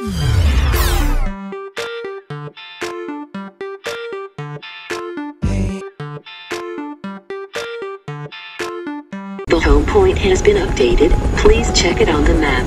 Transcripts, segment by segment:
The home point has been updated. Please check it on the map.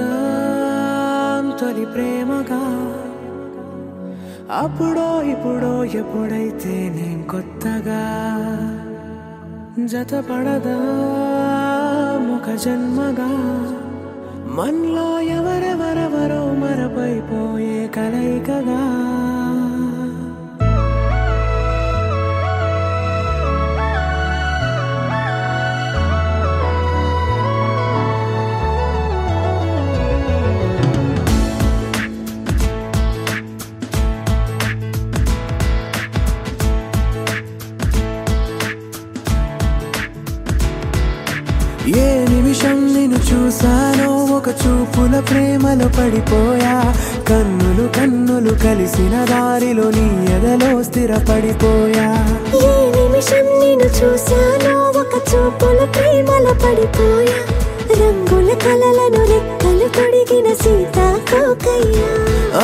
మొదలవుదాం తొలి ప్రేమగా అప్పుడో ఇప్పుడో ఎప్పుడైతే నేను కొత్తగా జతపడదా ఒక జన్మగా మనలో ఎవరెవరెవరో మరపైపోయే కలయికగా ఏ నిమిషం నిన్ను చూసానో ఒక చూపుల ప్రేమలో పడిపోయా కన్నులు కన్నులు కలిసిన దారిలో నీ ఎదలో స్థిరపడిపోయా ఏ నిమిషం నిన్ను చూసానో ఒక చూపుల ప్రేమలో పడిపోయా రంగుల కలలను రెక్కలు తొడిగిన సీతాకోకయ్యా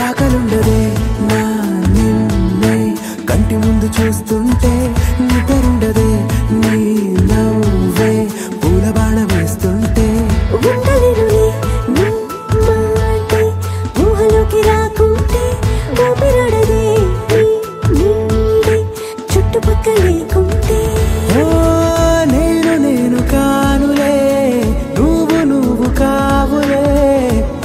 ఆకలుండదే నా నిన్నే కంటి ముందు చూస్తుంటే నిద్రుండదే నీ నవ్వే పూల బాణ వేస్తుంటే ఉండలేనులే నీ మాటే ఊహలోకి రాకుంటే ఊపిరాడదే నీ నీడే చుట్టుపక్కల లేకుంటే నేను కానులే నువ్వు కావులే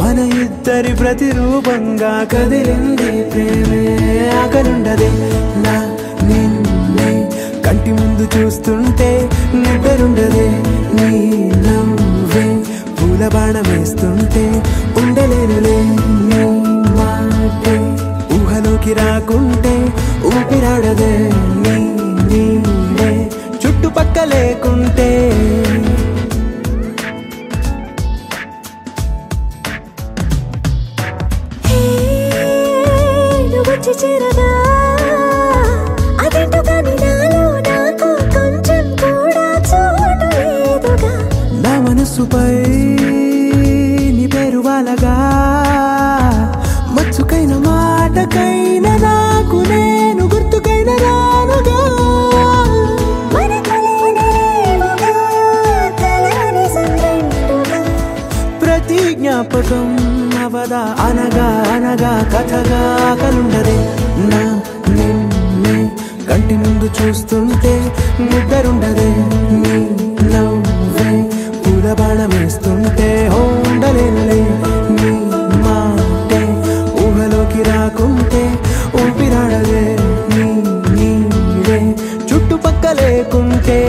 మన ఇద్దరి ప్రతిరూపంగా కదిలింది ప్రేమే ఆకలుండదే నా నిన్నే కంటి ముందు చూస్తుంటే నిద్రుండదే నీ నవ్వే పూల బాణ వేస్తుంటే ఉండలేనులే నీ మాటే ఊహలోకి రాకుంటే ఊపిరాడదే నీ నీడే చుట్టుపక్క లేకుంటే వచ్చి చేరగా అదేంటో కానీ నాలో నాకు కొంచెం కూడా చోటు లేదుగా నా మనసుపై నీ పేరు వాలగా మచ్చుకైన మాటకైన నాకు నేను గుర్తుకైన రానుగా ప్రతి జ్ఞాపకం అవదా అనగా అనగా కథగా కలుండదే నా నిన్నే కంటి ముందు చూస్తుంటే నిద్రుండదే నీ నవ్వే పూల బాణ వేస్తుంటే ఉండలేనులే నీ మాటే ఊహలోకి రాకుంటే ఊపిరాడదే నీ నీడే చుట్టుపక్క లేకుంటే